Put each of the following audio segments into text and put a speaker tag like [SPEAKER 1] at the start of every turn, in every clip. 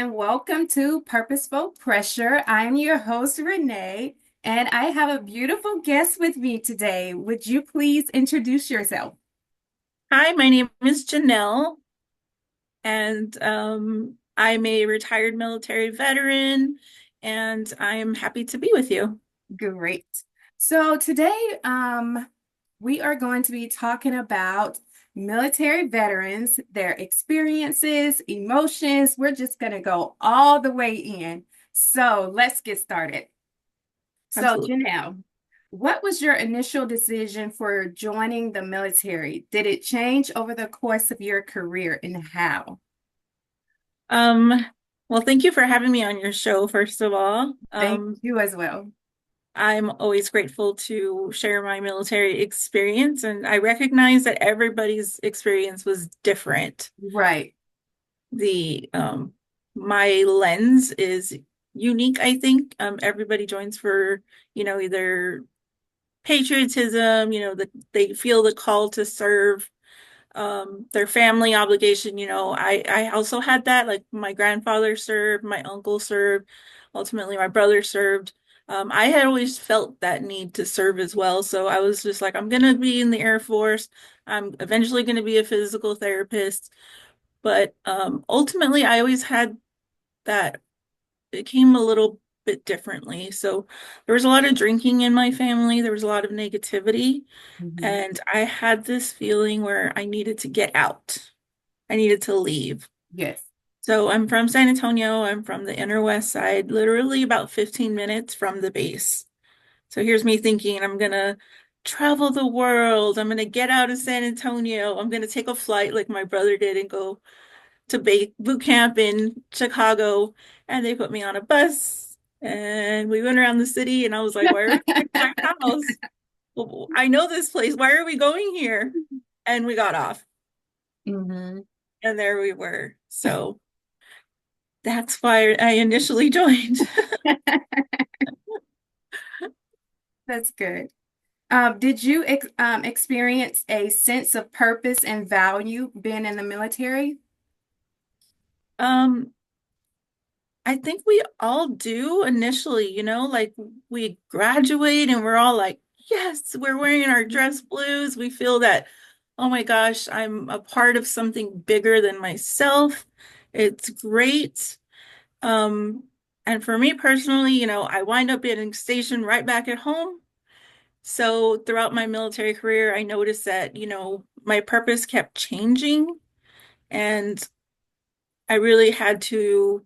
[SPEAKER 1] and welcome to Purposeful Pressure. I'm your host, Renee, and I have a beautiful guest with me today. Would you please introduce yourself?
[SPEAKER 2] Hi, my name is Janelle, and I'm a retired military veteran, and I'm happy to be with you.
[SPEAKER 1] Great. So today, we are going to be talking about military veterans, their experiences, emotions. We're just going to go all the way in. So let's get started. So,
[SPEAKER 2] Absolutely.
[SPEAKER 1] Janelle, what was your initial decision for joining the military? Did it change over the course of your career and how?
[SPEAKER 2] Um, well, thank you for having me on your show, first of all.
[SPEAKER 1] Thank you as well.
[SPEAKER 2] I'm always grateful to share my military experience, and I recognize that everybody's experience was different.
[SPEAKER 1] Right.
[SPEAKER 2] The My lens is unique, I think. Everybody joins for, either patriotism, that they feel the call to serve, their family obligation. I also had that, like my grandfather served, my uncle served, ultimately my brother served. I had always felt that need to serve as well. So I was just like, I'm gonna be in the Air Force. I'm eventually gonna be a physical therapist. But ultimately I always had that it came a little bit differently. So there was a lot of drinking in my family. There was a lot of negativity.
[SPEAKER 1] Mhm.
[SPEAKER 2] And I had this feeling where I needed to get out. I needed to leave.
[SPEAKER 1] Yes.
[SPEAKER 2] So I'm from San Antonio. I'm from the inner west side, literally about 15 minutes from the base. So here's me thinking I'm gonna travel the world. I'm gonna get out of San Antonio. I'm gonna take a flight like my brother did and go to boot camp in Chicago, and they put me on a bus and we went around the city. And I was like, why are we going to my house? Well, I know this place. Why are we going here? And we got off,
[SPEAKER 1] Hmm.
[SPEAKER 2] and there we were. So that's why I initially joined.
[SPEAKER 1] That's good. Did you experience a sense of purpose and value being in the military?
[SPEAKER 2] um I think we all do initially, like we graduate and we're all like, yes, we're wearing our dress blues. We feel that, oh my gosh, I'm a part of something bigger than myself. It's great. Um, and for me personally, I wind up getting stationed right back at home. So throughout my military career, I noticed that, my purpose kept changing, and I really had to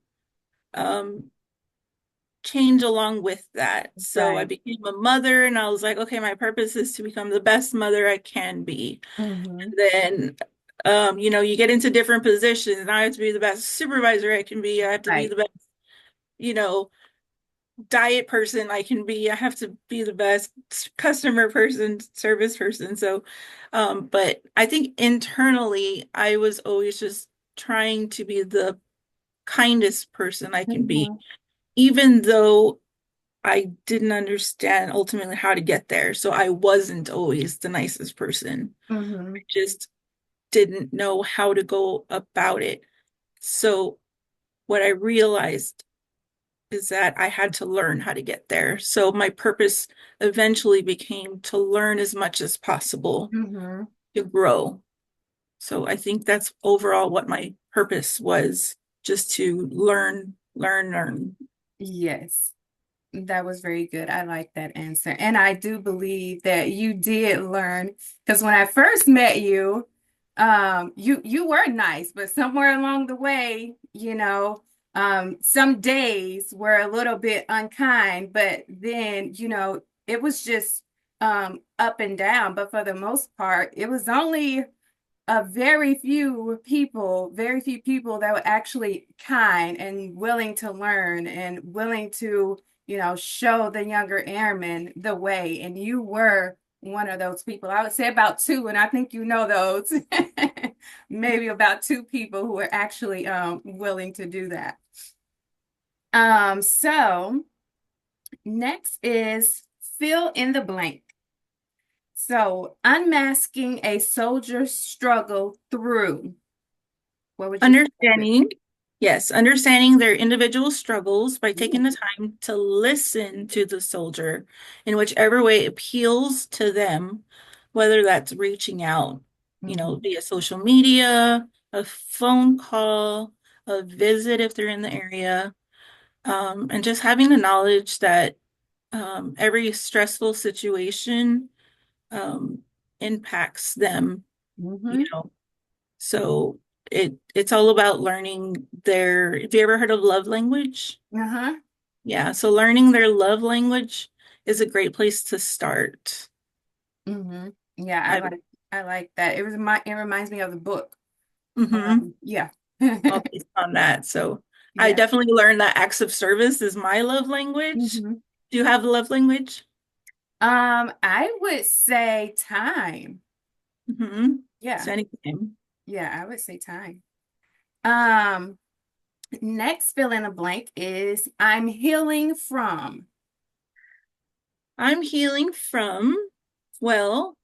[SPEAKER 2] um change along with that. So I
[SPEAKER 1] Right.
[SPEAKER 2] became a mother, and I was like, okay, my purpose is to become the best mother I can be.
[SPEAKER 1] Hmm.
[SPEAKER 2] Then, you get into different positions, and I have to be the best supervisor I can be. I have to be
[SPEAKER 1] Right.
[SPEAKER 2] the best, you know, diet person I can be. I have to be the best customer person, service person. So, but I think internally, I was always just trying to be the kindest person I can be,
[SPEAKER 1] Hmm.
[SPEAKER 2] even though I didn't understand ultimately how to get there. So I wasn't always the nicest person. I
[SPEAKER 1] Hmm.
[SPEAKER 2] just didn't know how to go about it. So what I realized is that I had to learn how to get there. So my purpose eventually became to learn as much as possible
[SPEAKER 1] Hmm.
[SPEAKER 2] to grow. So I think that's overall what my purpose was, just to learn, learn, learn.
[SPEAKER 1] Yes. That was very good. I like that answer. And I do believe that you did learn because when I first met you, you were nice, but somewhere along the way, some days were a little bit unkind, but then, it was just up and down. But for the most part, it was only a very few people that were actually kind and willing to learn and willing to, show the younger airmen the way. And you were one of those people. I would say about two, and I think you know those. Maybe about two people who were actually willing to do that. So next is fill in the blank. So unmasking a soldier's struggle through. What would you say that would
[SPEAKER 2] Understanding,
[SPEAKER 1] be?
[SPEAKER 2] Yes, understanding their individual struggles by taking
[SPEAKER 1] Ooh.
[SPEAKER 2] the time to listen to the soldier in whichever way appeals to them, whether that's reaching out,
[SPEAKER 1] Mhm.
[SPEAKER 2] via social media, a phone call, a visit if they're in the area, and just having the knowledge that every stressful situation um, impacts them, you
[SPEAKER 1] Mhm.
[SPEAKER 2] know. So it's all about learning their, have you ever heard of love language?
[SPEAKER 1] Uh-huh.
[SPEAKER 2] Yeah, so learning their love language is a great place to start.
[SPEAKER 1] Mhm. Yeah,
[SPEAKER 2] I
[SPEAKER 1] I like that. It reminds me of the book.
[SPEAKER 2] mm-hmm,
[SPEAKER 1] Yeah.
[SPEAKER 2] all based on that. So I
[SPEAKER 1] Yeah.
[SPEAKER 2] definitely learned that acts of service is my love language.
[SPEAKER 1] Mhm.
[SPEAKER 2] Do you have a love language?
[SPEAKER 1] I would say time.
[SPEAKER 2] Mm-hmm.
[SPEAKER 1] Yeah.
[SPEAKER 2] Same. Anytime.
[SPEAKER 1] Yeah, I would say time. Um, Next fill in a blank is I'm healing from.
[SPEAKER 2] I'm healing from, well,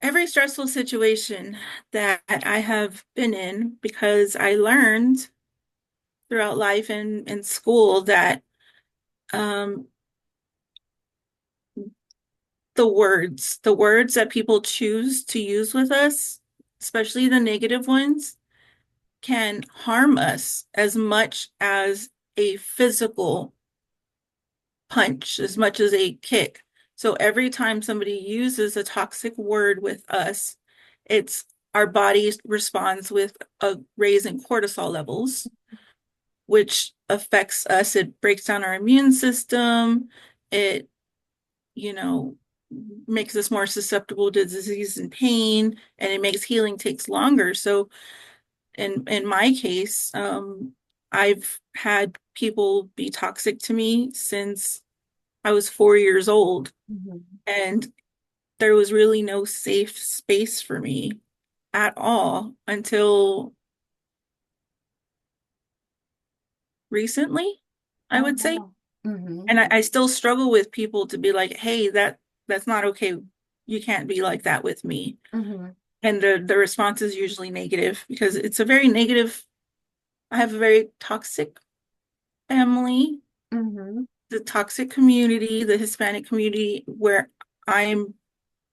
[SPEAKER 2] every stressful situation that I have been in because I learned throughout life and school that um, the words that people choose to use with us, especially the negative ones, can harm us as much as a physical punch, as much as a kick. So every time somebody uses a toxic word with us, it's our body responds with a raise in cortisol levels, which affects us. It breaks down our immune system. It, you know, makes us more susceptible to disease and pain, and it makes healing takes longer. So in my case, I've had people be toxic to me since I was 4 years old,
[SPEAKER 1] Mhm.
[SPEAKER 2] and there was really no safe space for me at all until recently, I
[SPEAKER 1] Oh,
[SPEAKER 2] would say.
[SPEAKER 1] wow. Hmm.
[SPEAKER 2] And I still struggle with people to be like, hey, that's not okay. You can't be like that with me.
[SPEAKER 1] Hmm.
[SPEAKER 2] And the response is usually negative because it's a very negative, I have a very toxic family,
[SPEAKER 1] Hmm.
[SPEAKER 2] the toxic community, the Hispanic community where I'm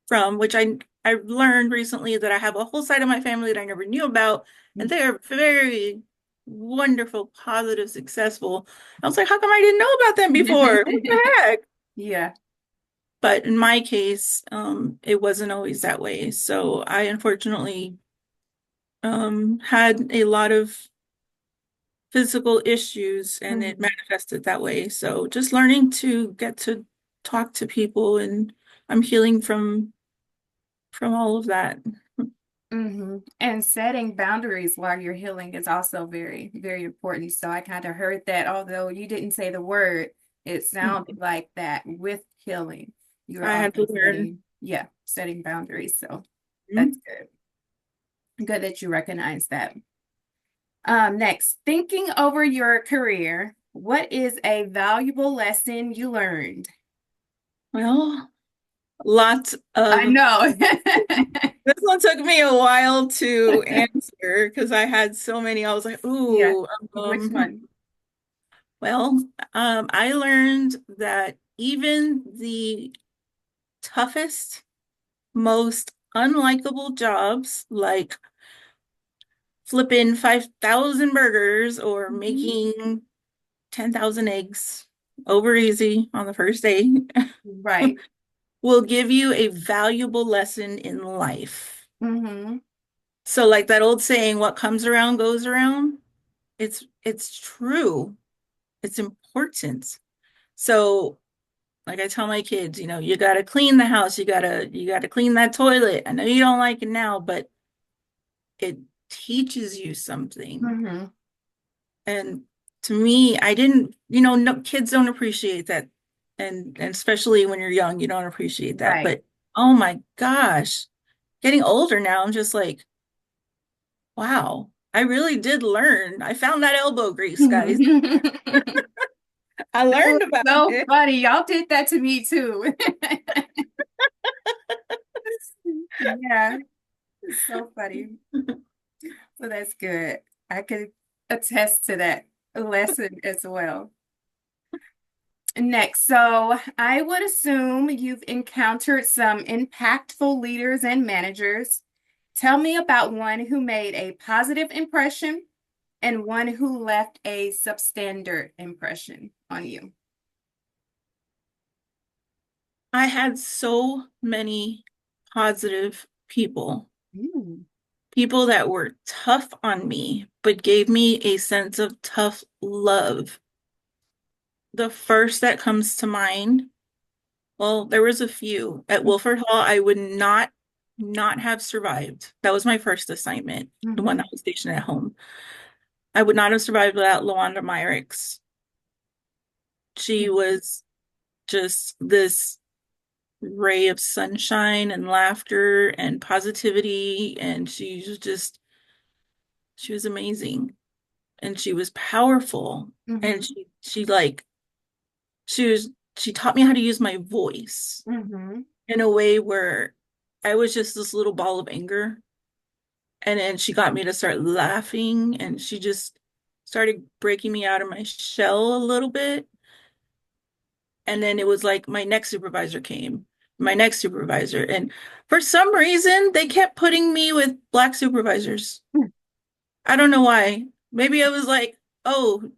[SPEAKER 2] from, which I've learned recently that I have a whole side of my family that I never knew about, and they're very wonderful, positive, successful. I was like, how come I didn't know about them before? What the heck?
[SPEAKER 1] Yeah.
[SPEAKER 2] But in my case, it wasn't always that way. So I unfortunately had a lot of physical issues and it
[SPEAKER 1] Hmm.
[SPEAKER 2] manifested that way. So just learning to get to talk to people, and I'm healing from all of that.
[SPEAKER 1] Hmm. And setting boundaries while you're healing is also very, very important. So I kind of heard that, although you didn't say the word, it sounded like that with healing. You're
[SPEAKER 2] I had to
[SPEAKER 1] also
[SPEAKER 2] learn.
[SPEAKER 1] yeah, setting boundaries. So that's good. Good that you recognize that. Next, thinking over your career, what is a valuable lesson you learned?
[SPEAKER 2] Well, lots
[SPEAKER 1] I
[SPEAKER 2] of
[SPEAKER 1] know.
[SPEAKER 2] this one took me a while to answer because I had so many. I was like,
[SPEAKER 1] Yeah.
[SPEAKER 2] ooh,
[SPEAKER 1] Which one?
[SPEAKER 2] well, I learned that even the toughest, most unlikable jobs like flipping 5,000 burgers or
[SPEAKER 1] Mhm.
[SPEAKER 2] making 10,000 eggs over easy on the first day
[SPEAKER 1] Right.
[SPEAKER 2] will give you a valuable lesson in life.
[SPEAKER 1] Hmm.
[SPEAKER 2] So like that old saying, what comes around goes around. It's true. It's important. So like I tell my kids, you got to clean the house, you got to clean that toilet. I know you don't like it now, but it teaches you something.
[SPEAKER 1] Hmm.
[SPEAKER 2] And to me, I didn't, no kids don't appreciate that. And especially when you're young, you don't appreciate that.
[SPEAKER 1] Right.
[SPEAKER 2] But oh my gosh, getting older now, I'm just like, wow, I really did learn. I found that elbow grease, guys. I
[SPEAKER 1] So,
[SPEAKER 2] learned about
[SPEAKER 1] so
[SPEAKER 2] it.
[SPEAKER 1] funny. Y'all did that to me too. Yeah, it's so funny. So that's good. I could. attest to that lesson as well. Next, so I would assume you've encountered some impactful leaders and managers. Tell me about one who made a positive impression and one who left a substandard impression on you.
[SPEAKER 2] I had so many positive people,
[SPEAKER 1] Mm.
[SPEAKER 2] people that were tough on me, but gave me a sense of tough love. The first that comes to mind, well, there was a few. At Wilford Hall, I would not have survived. That was my first assignment, the one
[SPEAKER 1] Mhm.
[SPEAKER 2] I was stationed at home. I would not have survived without Lawanda Myricks. She was just this ray of sunshine and laughter and positivity, and she was amazing, and she was powerful, and
[SPEAKER 1] Mhm.
[SPEAKER 2] she was she taught me how to use my voice
[SPEAKER 1] Mhm.
[SPEAKER 2] in a way where I was just this little ball of anger. And then she got me to start laughing, and she just started breaking me out of my shell a little bit. And then it was like my next supervisor came, my next supervisor. And for some reason, they kept putting me with black supervisors. I don't know why. Maybe I was like, oh,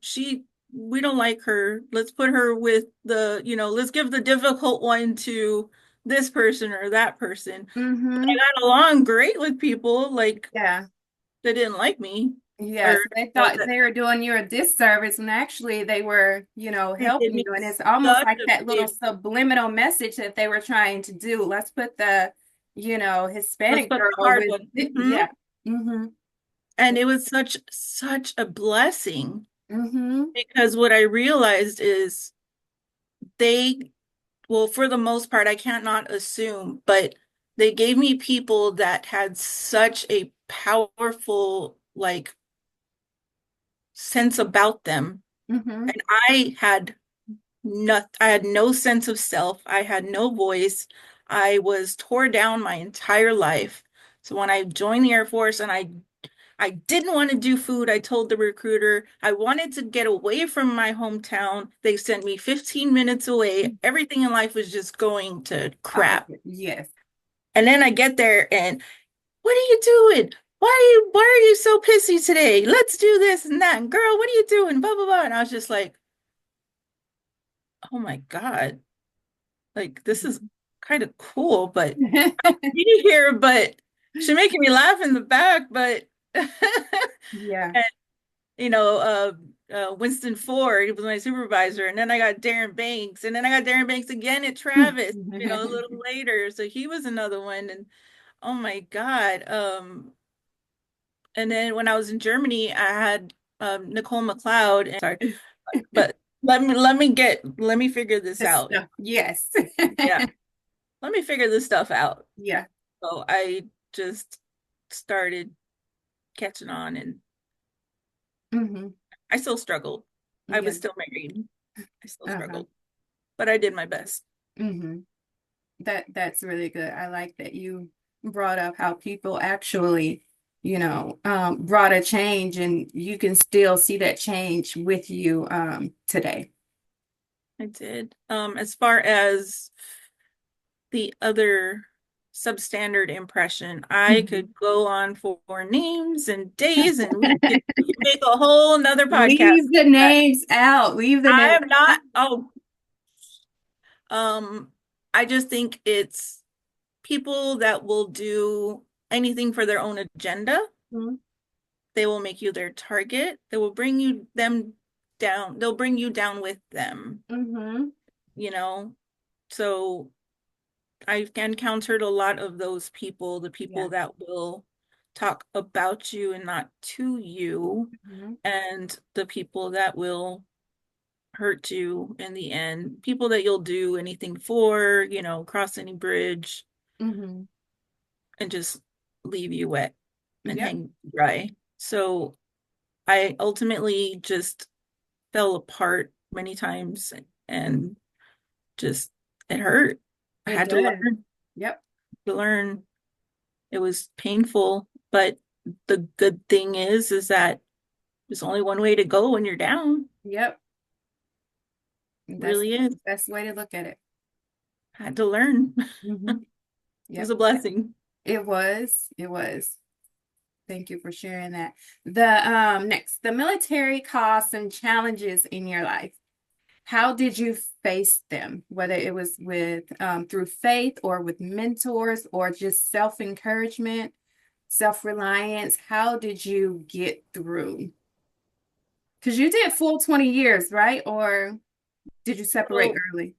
[SPEAKER 2] we don't like her. Let's put her with let's give the difficult one to this person or that person. But I
[SPEAKER 1] Mhm.
[SPEAKER 2] got along great with people like
[SPEAKER 1] Yeah.
[SPEAKER 2] that didn't like me or
[SPEAKER 1] Yes, they thought
[SPEAKER 2] that
[SPEAKER 1] they were doing you a disservice, and actually they were,
[SPEAKER 2] they did
[SPEAKER 1] helping
[SPEAKER 2] me
[SPEAKER 1] you. And it's almost
[SPEAKER 2] such
[SPEAKER 1] like
[SPEAKER 2] a
[SPEAKER 1] that little
[SPEAKER 2] big
[SPEAKER 1] subliminal message that they were trying to do. Let's put the,
[SPEAKER 2] let's
[SPEAKER 1] Hispanic
[SPEAKER 2] put the
[SPEAKER 1] girl
[SPEAKER 2] hard
[SPEAKER 1] with,
[SPEAKER 2] one.
[SPEAKER 1] yeah. Mm-hmm.
[SPEAKER 2] And it was such a blessing
[SPEAKER 1] Mm-hmm.
[SPEAKER 2] because what I realized is they well, for the most part, I can't not assume, but they gave me people that had such a powerful like sense about them.
[SPEAKER 1] Mm-hmm.
[SPEAKER 2] And I had no sense of self. I had no voice. I was tore down my entire life. So when I joined the Air Force and I didn't want to do food, I told the recruiter I wanted to get away from my hometown. They sent me 15 minutes away. Everything in life was just going to crap.
[SPEAKER 1] Yes.
[SPEAKER 2] And then I get there and what are you doing? Why are you so pissy today? Let's do this and that. And girl, what are you doing? Blah blah blah. And I was just like, oh my God. Like this is kind of cool, but be here, but she's making me laugh in the back, but and
[SPEAKER 1] Yeah.
[SPEAKER 2] you know, Winston Ford was my supervisor, and then I got Darren Banks, and then I got Darren Banks again at Travis, a little later. So he was another one, and oh my God. And then when I was in Germany, I had Nicole McLeod, and sorry, but let me figure this
[SPEAKER 1] The
[SPEAKER 2] out.
[SPEAKER 1] stuff. Yes.
[SPEAKER 2] Yeah, let me figure this stuff out.
[SPEAKER 1] Yeah.
[SPEAKER 2] So I just started catching on and
[SPEAKER 1] Mm-hmm.
[SPEAKER 2] I still struggled. I
[SPEAKER 1] Yeah.
[SPEAKER 2] was still married. I still
[SPEAKER 1] Uh-huh.
[SPEAKER 2] struggled, but I did my best.
[SPEAKER 1] Mm-hmm. That's really good. I like that you brought up how people actually, brought a change, and you can still see that change with you today.
[SPEAKER 2] I did. As far as the other substandard impression, I
[SPEAKER 1] Mhm.
[SPEAKER 2] could go on for names and days, and we could make a whole nother podcast.
[SPEAKER 1] Leave the
[SPEAKER 2] But
[SPEAKER 1] names out. Leave the
[SPEAKER 2] I
[SPEAKER 1] names.
[SPEAKER 2] am not. Oh, um, I just think it's people that will do anything for their own agenda.
[SPEAKER 1] Mhm.
[SPEAKER 2] They will make you their target. They will bring you them down. They'll bring you down with them,
[SPEAKER 1] Mhm.
[SPEAKER 2] you know? So I've encountered a lot of those people, the
[SPEAKER 1] Yeah.
[SPEAKER 2] people that will talk about you and not to you,
[SPEAKER 1] Mhm.
[SPEAKER 2] and the people that will hurt you in the end, people that you'll do anything for, cross any bridge
[SPEAKER 1] Mhm.
[SPEAKER 2] and just leave you wet and
[SPEAKER 1] Yep.
[SPEAKER 2] hang dry. So I ultimately just fell apart many times and just it hurt. I
[SPEAKER 1] It
[SPEAKER 2] had
[SPEAKER 1] does. Yep.
[SPEAKER 2] to learn. It was painful, but the good thing is that There's only one way to go when you're down.
[SPEAKER 1] Yep. That's
[SPEAKER 2] Really is.
[SPEAKER 1] the best way to look at it.
[SPEAKER 2] Had to learn.
[SPEAKER 1] Hmm.
[SPEAKER 2] It was
[SPEAKER 1] Yep.
[SPEAKER 2] a blessing.
[SPEAKER 1] It was. It was. Thank you for sharing that. The the military caused some challenges in your life. How did you face them? Whether it was with through faith or with mentors or just self-encouragement, self-reliance, how did you get through? Because you did full 20 years, right? Or did you separate
[SPEAKER 2] So,
[SPEAKER 1] early?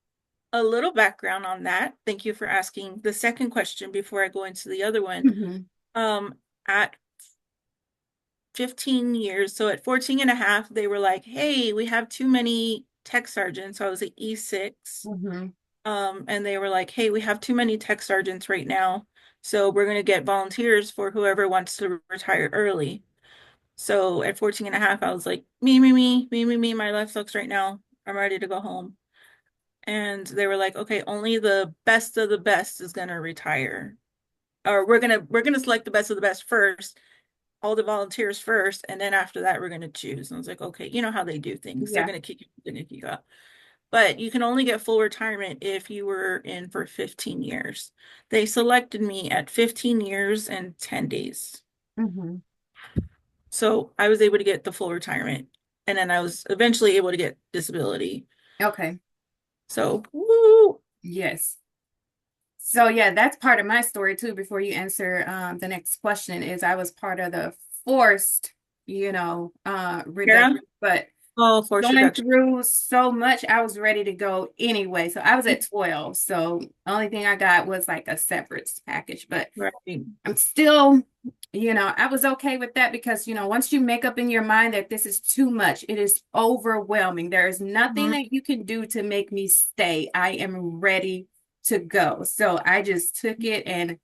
[SPEAKER 2] a little background on that. Thank you for asking the second question before I go into the other one.
[SPEAKER 1] Hmm.
[SPEAKER 2] Um, at 15 years, so at 14 and a half, they were like, hey, we have too many tech sergeants. So I was at E6.
[SPEAKER 1] Hmm.
[SPEAKER 2] And they were like, hey, we have too many tech sergeants right now. So we're going to get volunteers for whoever wants to retire early. So at 14 and a half, I was like, me. My life sucks right now. I'm ready to go home. And they were like, okay, only the best of the best is going to retire. Or we're gonna select the best of the best first, all the volunteers first, and then after that we're gonna choose. And I was like, okay, you know how they do things. They're
[SPEAKER 1] Yeah.
[SPEAKER 2] gonna kick you, they're gonna kick you out. But you can only get full retirement if you were in for 15 years. They selected me at 15 years and 10 days.
[SPEAKER 1] Hmm.
[SPEAKER 2] So I was able to get the full retirement. And then I was eventually able to get disability.
[SPEAKER 1] Okay.
[SPEAKER 2] So, woo.
[SPEAKER 1] Yes. So yeah, that's part of my story too. Before you answer the next question, is I was part of the forced,
[SPEAKER 2] Kara?
[SPEAKER 1] reduction, but
[SPEAKER 2] Oh, force
[SPEAKER 1] going
[SPEAKER 2] reduction.
[SPEAKER 1] through so much, I was ready to go anyway. So I was at 12. So only thing I got was like a severance package, but
[SPEAKER 2] Right.
[SPEAKER 1] I'm still, I was okay with that because, once you make up in your mind that this is too much, it is overwhelming. There is nothing that you can do to make me stay. I am ready to go. So I just took it and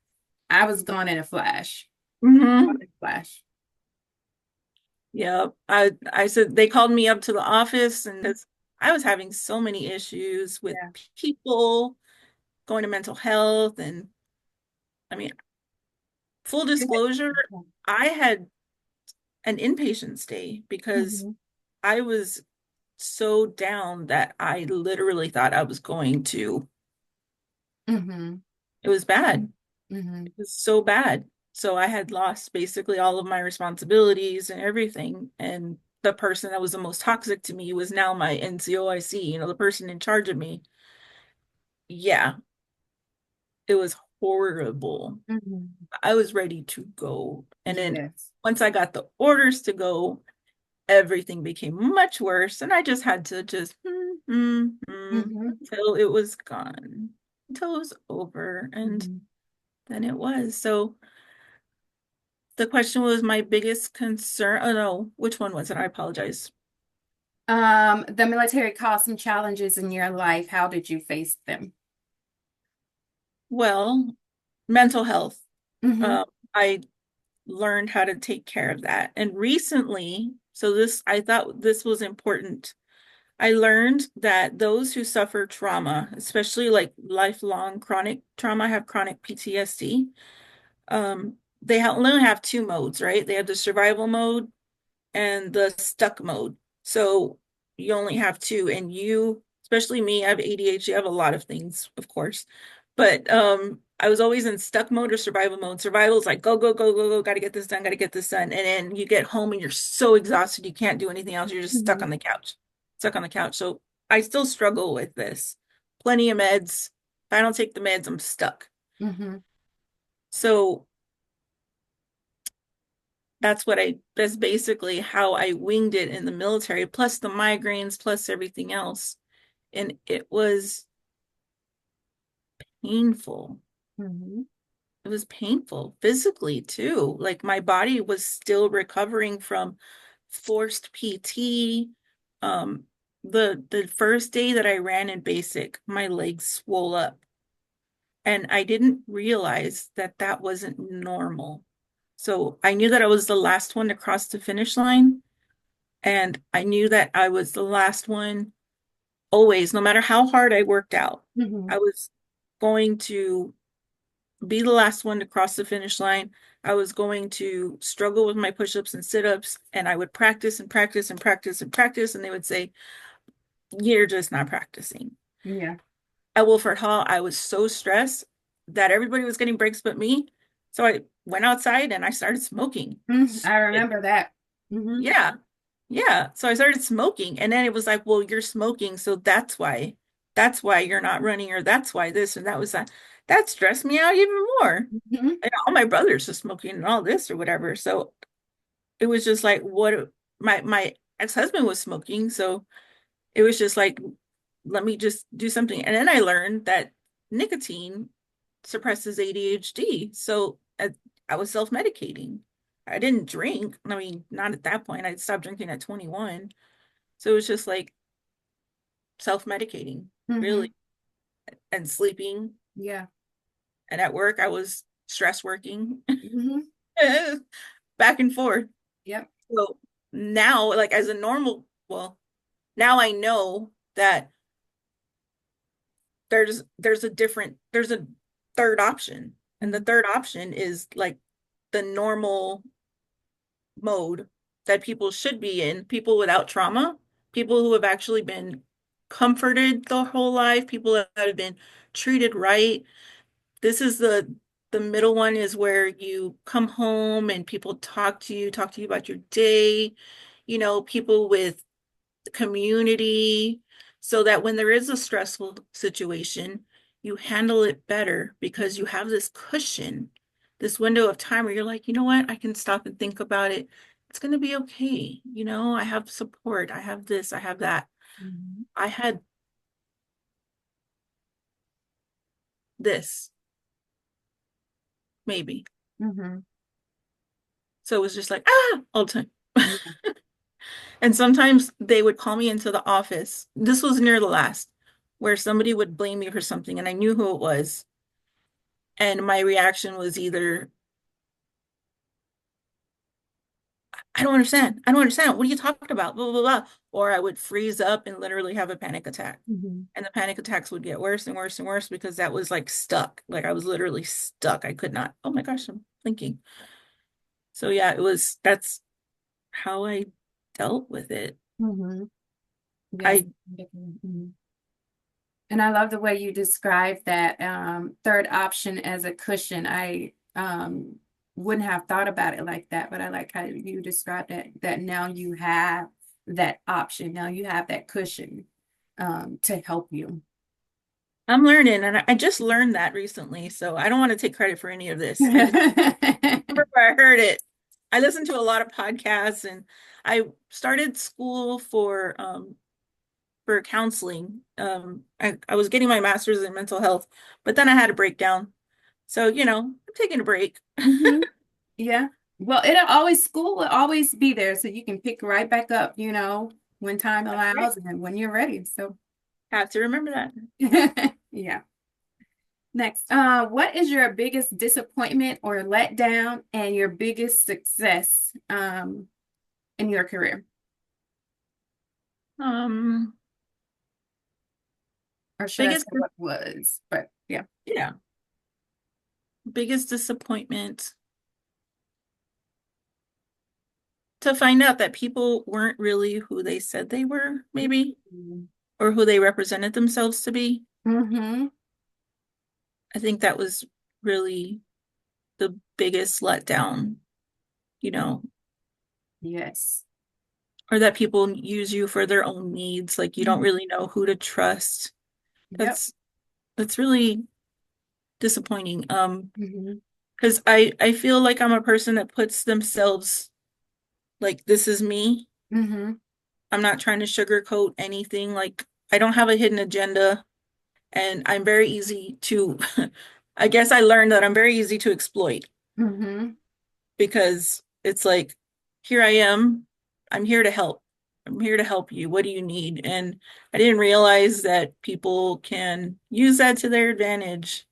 [SPEAKER 1] I was gone in a flash. Gone
[SPEAKER 2] Mm-hmm.
[SPEAKER 1] in a flash.
[SPEAKER 2] Yeah, I said they called me up to the office and I was having so many issues with
[SPEAKER 1] Yeah.
[SPEAKER 2] people going to mental health and I mean, full disclosure, I had an inpatient stay because
[SPEAKER 1] Mm-hmm.
[SPEAKER 2] I was so down that I literally thought I was going to.
[SPEAKER 1] Mm-hmm.
[SPEAKER 2] It was bad.
[SPEAKER 1] Mm-hmm.
[SPEAKER 2] It was so bad. So I had lost basically all of my responsibilities and everything. And the person that was the most toxic to me was now my NCOIC, the person in charge of me. Yeah, it was horrible.
[SPEAKER 1] Mm-hmm.
[SPEAKER 2] I was ready to go. And then
[SPEAKER 1] Yes.
[SPEAKER 2] once I got the orders to go, everything became much worse. And I just had to just
[SPEAKER 1] Mm-hmm.
[SPEAKER 2] until it was gone, until it was over. And
[SPEAKER 1] Mm-hmm.
[SPEAKER 2] then it was. So the question was my biggest concern. Oh no, which one was it? I apologize.
[SPEAKER 1] The military caused some challenges in your life. How did you face them?
[SPEAKER 2] Well, mental health.
[SPEAKER 1] Mm-hmm.
[SPEAKER 2] I learned how to take care of that. And recently, so this, I thought this was important. I learned that those who suffer trauma, especially like lifelong chronic trauma, have chronic PTSD. Only have two modes, right? They have the survival mode and the stuck mode. So you only have two, and especially me, I have ADHD. I have a lot of things, of course, but I was always in stuck mode or survival mode. Survival is like go, go, go, go, go, gotta get this done, gotta get this done. And then you get home and you're so exhausted, you can't do anything else. You're just stuck
[SPEAKER 1] Mm-hmm.
[SPEAKER 2] on the couch, stuck on the couch. So I still struggle with this. Plenty of meds. If I don't take the meds, I'm stuck.
[SPEAKER 1] Mm-hmm.
[SPEAKER 2] So that's basically how I winged it in the military, plus the migraines, plus everything else. And it was painful.
[SPEAKER 1] Mm-hmm.
[SPEAKER 2] It was painful physically too. Like my body was still recovering from forced PT. Um, the first day that I ran in basic, my legs swole up. And I didn't realize that that wasn't normal. So I knew that I was the last one to cross the finish line. And I knew that I was the last one always, no matter how hard I worked out.
[SPEAKER 1] Mm-hmm.
[SPEAKER 2] I was going to be the last one to cross the finish line. I was going to struggle with my push-ups and sit-ups, and I would practice and practice and practice and practice, and they would say, "You're just not practicing."
[SPEAKER 1] Yeah.
[SPEAKER 2] At Wolford Hall, I was so stressed that everybody was getting breaks but me. So I went outside and I started smoking.
[SPEAKER 1] I
[SPEAKER 2] Like,
[SPEAKER 1] remember that. Hmm.
[SPEAKER 2] yeah. Yeah. So I started smoking. And then it was like, well, you're smoking, so that's why you're not running, or that's why this and that was that. That stressed me out even more.
[SPEAKER 1] Hmm.
[SPEAKER 2] And all my brothers are smoking and all this or whatever. So it was just like what my ex-husband was smoking. So it was just like, let me just do something. And then I learned that nicotine suppresses ADHD. So I was self-medicating. I didn't drink. I mean, not at that point. I stopped drinking at 21. So it was just like self-medicating,
[SPEAKER 1] Hmm.
[SPEAKER 2] really, and sleeping.
[SPEAKER 1] Yeah.
[SPEAKER 2] And at work, I was stress working
[SPEAKER 1] Hmm.
[SPEAKER 2] back and forth.
[SPEAKER 1] Yep.
[SPEAKER 2] So now, like as a normal, well, now I know that there's a third option. And the
[SPEAKER 1] Mhm.
[SPEAKER 2] third option is like the normal mode that people should be in, people without trauma, people who have actually been comforted the whole life, people that have been treated right. This is the middle one is where you come home and people talk to you about your day, people with community, so that when there is a stressful situation, you handle it better because you have this cushion, this window of time where you're like, you know what, I can stop and think about it. It's going to be okay. I have support. I have this, I have that.
[SPEAKER 1] Mhm.
[SPEAKER 2] I had this, maybe.
[SPEAKER 1] Mhm.
[SPEAKER 2] So it was just like, all the time.
[SPEAKER 1] Yeah.
[SPEAKER 2] And sometimes they would call me into the office. This was near the last, where somebody would blame me for something and I knew who it was. And my reaction was either, I don't understand. I don't understand. What are you talking about? Blah, blah, blah. Or I would freeze up and literally have a panic attack.
[SPEAKER 1] Mhm.
[SPEAKER 2] And the panic attacks would get worse and worse and worse because that was like stuck. Like I was literally stuck. I could not. Oh my gosh, I'm thinking. So yeah, that's how I dealt with it.
[SPEAKER 1] Mhm. Yes.
[SPEAKER 2] I
[SPEAKER 1] Mhm. And I love the way you describe that third option as a cushion. I wouldn't have thought about it like that, but I like how you described it, that now you have that option. Now you have that cushion to help you.
[SPEAKER 2] I'm learning and I just learned that recently. So I don't want to take credit for any of this. I just remember where I heard it. I listened to a lot of podcasts and I started school for counseling. I was getting my master's in mental health, but then I had a breakdown. So, I'm taking a break.
[SPEAKER 1] Hmm. Yeah. Well, school will always be there, so you can pick right back up, when time
[SPEAKER 2] That's right.
[SPEAKER 1] allows and when you're ready. So,
[SPEAKER 2] Have to remember that.
[SPEAKER 1] yeah. Next, what is your biggest disappointment or letdown and your biggest success in your career?
[SPEAKER 2] Um,
[SPEAKER 1] Or should I say
[SPEAKER 2] biggest,
[SPEAKER 1] what was? But yeah.
[SPEAKER 2] yeah, biggest disappointment to find out that people weren't really who they said they were, maybe, or who they represented themselves to be.
[SPEAKER 1] Mm-hmm.
[SPEAKER 2] I think that was really the biggest letdown, you know,
[SPEAKER 1] Yes.
[SPEAKER 2] or that people use you for their own needs. Like you don't
[SPEAKER 1] Mhm.
[SPEAKER 2] really know who to trust.
[SPEAKER 1] Yep.
[SPEAKER 2] That's really disappointing.
[SPEAKER 1] Mm-hmm.
[SPEAKER 2] Because I feel like I'm a person that puts themselves like this is me.
[SPEAKER 1] Mm-hmm.
[SPEAKER 2] I'm not trying to sugarcoat anything. Like I don't have a hidden agenda, and I'm very easy to. I guess I learned that I'm very easy to exploit
[SPEAKER 1] Mm-hmm.
[SPEAKER 2] because it's like, here I am. I'm here to help. I'm here to help you. What do you need? And I didn't realize that people can use that to their advantage,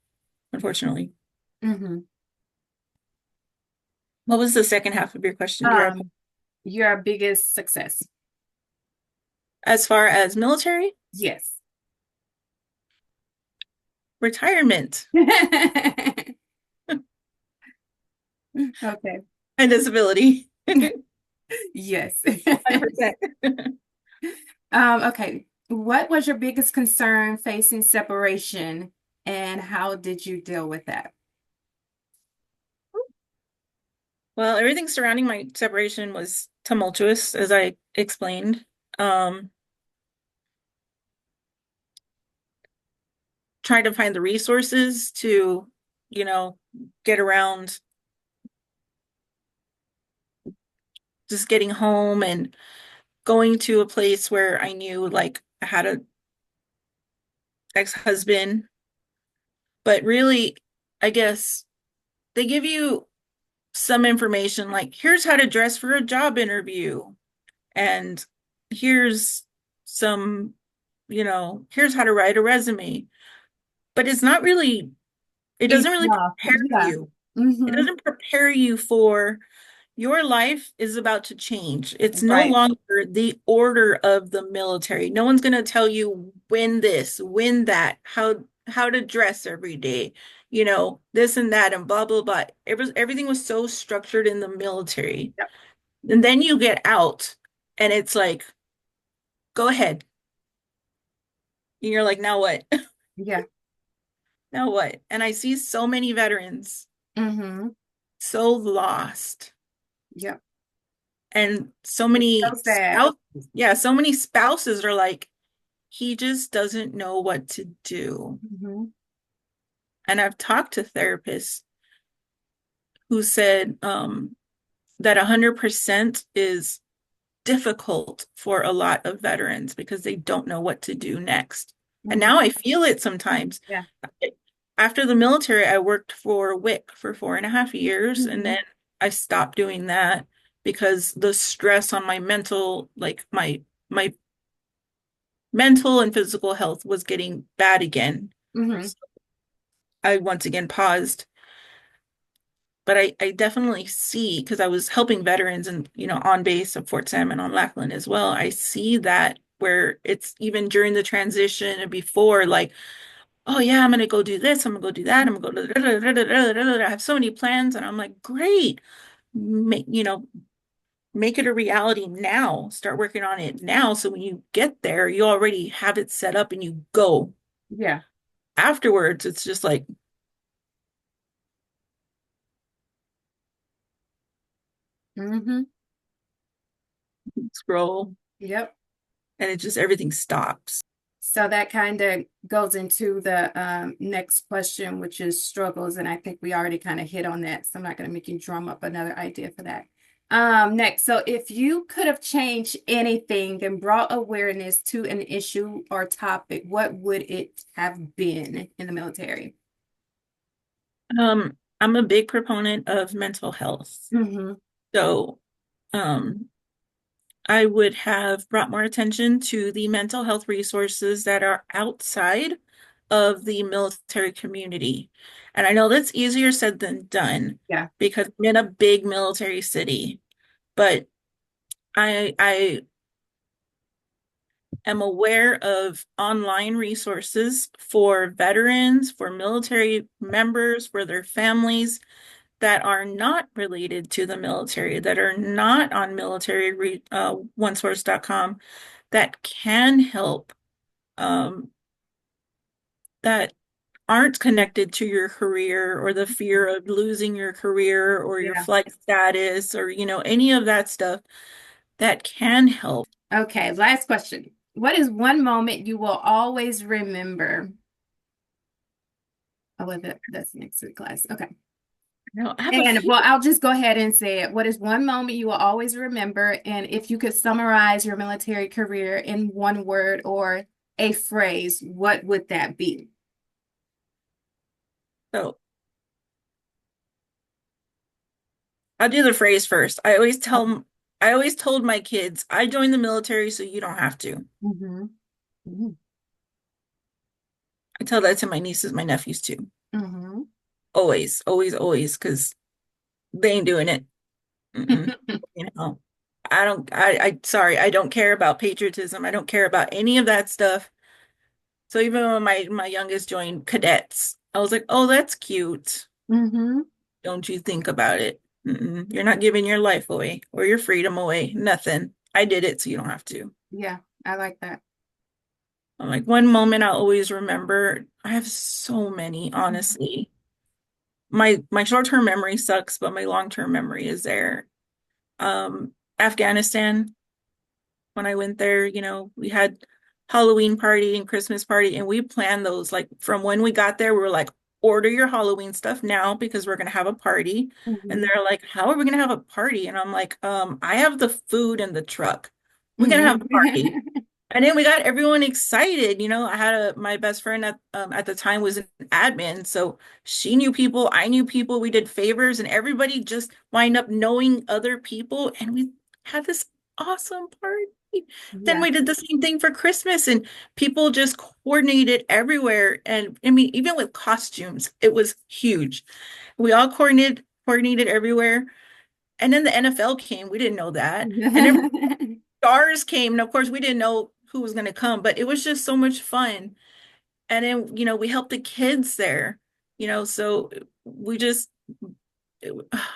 [SPEAKER 2] unfortunately.
[SPEAKER 1] Mm-hmm.
[SPEAKER 2] What was the second half of your question, dear?
[SPEAKER 1] Um, your biggest success.
[SPEAKER 2] As far as military,
[SPEAKER 1] Yes.
[SPEAKER 2] retirement.
[SPEAKER 1] Okay.
[SPEAKER 2] and disability.
[SPEAKER 1] Yes.
[SPEAKER 2] 100%.
[SPEAKER 1] Okay. What was your biggest concern facing separation, and how did you deal with that?
[SPEAKER 2] Well, everything surrounding my separation was tumultuous, as I explained. Um, Trying to find the resources to, you know, get around just getting home and going to a place where I knew like I had a ex-husband, but really, I guess they give you some information like here's how to dress for a job interview and here's some, here's how to write a resume. But it's not really, it doesn't really
[SPEAKER 1] Enough.
[SPEAKER 2] prepare
[SPEAKER 1] Yeah.
[SPEAKER 2] you. It
[SPEAKER 1] Mm-hmm.
[SPEAKER 2] doesn't prepare you for your life is about to change. It's no
[SPEAKER 1] Right.
[SPEAKER 2] longer the order of the military. No one's going to tell you when this, when that, how to dress every day, this and that and blah blah blah. Everything was so structured in the military.
[SPEAKER 1] Yep.
[SPEAKER 2] And then you get out and it's like, go ahead. And you're like, now what?
[SPEAKER 1] Yeah.
[SPEAKER 2] Now what? And I see so many veterans
[SPEAKER 1] Mm-hmm.
[SPEAKER 2] so lost
[SPEAKER 1] Yep.
[SPEAKER 2] and so
[SPEAKER 1] It's
[SPEAKER 2] many
[SPEAKER 1] so sad.
[SPEAKER 2] spouses. Yeah, so many spouses are like, he just doesn't know what to do.
[SPEAKER 1] Mm-hmm.
[SPEAKER 2] And I've talked to therapists who said that 100% is difficult for a lot of veterans because they don't know what to do next. And
[SPEAKER 1] Mm-hmm.
[SPEAKER 2] now I feel it sometimes.
[SPEAKER 1] Yeah.
[SPEAKER 2] After the military, I worked for WIC for 4.5 years, and
[SPEAKER 1] Mm-hmm.
[SPEAKER 2] then I stopped doing that because the stress on my mental, like my mental and physical health was getting bad again.
[SPEAKER 1] Mm-hmm.
[SPEAKER 2] So I once again paused. But I definitely see because I was helping veterans and on base of Fort Sam and on Lackland as well. I see that where it's even during the transition and before, like, oh yeah, I'm gonna go do this, I'm gonna go do that, I'm gonna go I have so many plans, and I'm like, great, make it a reality now. Start working on it now, so when you get there, you already have it set up and you go.
[SPEAKER 1] Yeah.
[SPEAKER 2] Afterwards, it's just like
[SPEAKER 1] Mm-hmm.
[SPEAKER 2] scroll,
[SPEAKER 1] Yep.
[SPEAKER 2] and it just everything stops.
[SPEAKER 1] So that kind of goes into the next question, which is struggles. And I think we already kind of hit on that. So I'm not going to make you drum up another idea for that. Next, so if you could have changed anything and brought awareness to an issue or topic, what would it have been in the military?
[SPEAKER 2] I'm a big proponent of mental health.
[SPEAKER 1] Mm-hmm.
[SPEAKER 2] So, um, I would have brought more attention to the mental health resources that are outside of the military community. And I know that's easier said than done
[SPEAKER 1] Yeah.
[SPEAKER 2] because I'm in a big military city, but I am aware of online resources for veterans, for military members, for their families that are not related to the military, that are not on military onesource.com, that can help, um, that aren't connected to your career or the fear of losing your career or your
[SPEAKER 1] Yeah.
[SPEAKER 2] flight status or, any of that stuff that can help.
[SPEAKER 1] Okay. Last question. What is one moment you will always remember? Oh, well, that's next week class. Okay.
[SPEAKER 2] I have a
[SPEAKER 1] And
[SPEAKER 2] few.
[SPEAKER 1] well, I'll just go ahead and say it. What is one moment you will always remember? And if you could summarize your military career in one word or a phrase, what would that be?
[SPEAKER 2] So I'll do the phrase first. I always told my kids, I joined the military so you don't have to.
[SPEAKER 1] Mm-hmm.
[SPEAKER 2] I tell that to my nieces, my nephews too.
[SPEAKER 1] Mm-hmm.
[SPEAKER 2] Always, always, always, because they ain't doing it. Mm-mm. You know, sorry, I don't care about patriotism. I don't care about any of that stuff. So even when my youngest joined cadets, I was like, oh, that's cute.
[SPEAKER 1] Mm-hmm.
[SPEAKER 2] Don't you think about it? Mm-mm. You're not giving your life away or your freedom away. Nothing. I did it, so you don't have to.
[SPEAKER 1] Yeah, I like that.
[SPEAKER 2] I'm like one moment I'll always remember. I have so many,
[SPEAKER 1] Mhm.
[SPEAKER 2] honestly. My short-term memory sucks, but my long-term memory is there. Afghanistan, when I went there, we had Halloween party and Christmas party, and we planned those like from when we got there, we were like, order your Halloween stuff now because we're gonna have a party. And
[SPEAKER 1] Mhm.
[SPEAKER 2] they're like, how are we gonna have a party? And I'm like, I have the food in the truck. We're gonna have
[SPEAKER 1] Mhm.
[SPEAKER 2] a party. And then we got everyone excited. I had my best friend at the time was an admin, so she knew people, I knew people, we did favors, and everybody just wind up knowing other people, and we had this awesome party. Then
[SPEAKER 1] Yeah.
[SPEAKER 2] we did the same thing for Christmas, and people just coordinated everywhere. And I mean, even with costumes, it was huge. We all coordinated everywhere. And then the NFL came. We didn't know that. And then stars came, and of course, we didn't know who was going to come, but it was just so much fun. And then, we helped the kids there, so we just, it,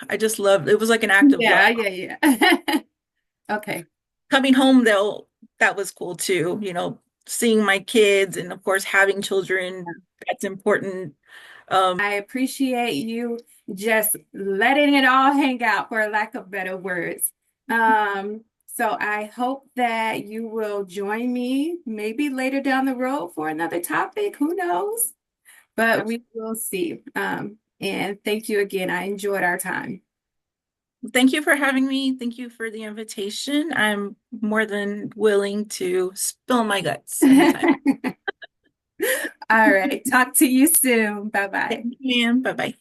[SPEAKER 2] I just loved it. Was like an act of love.
[SPEAKER 1] Yeah, yeah, yeah. Okay.
[SPEAKER 2] Coming home, though, that was cool too, seeing my kids and, of course, having children. That's important.
[SPEAKER 1] I appreciate you just letting it all hang out, for lack of better words. So I hope that you will join me maybe later down the road for another topic. Who knows? But we will see. And thank you again. I enjoyed our time.
[SPEAKER 2] Thank you for having me. Thank you for the invitation. I'm more than willing to spill my guts anytime.
[SPEAKER 1] All right. Talk to you soon. Bye
[SPEAKER 2] Thank
[SPEAKER 1] bye.
[SPEAKER 2] you, ma'am. Bye bye.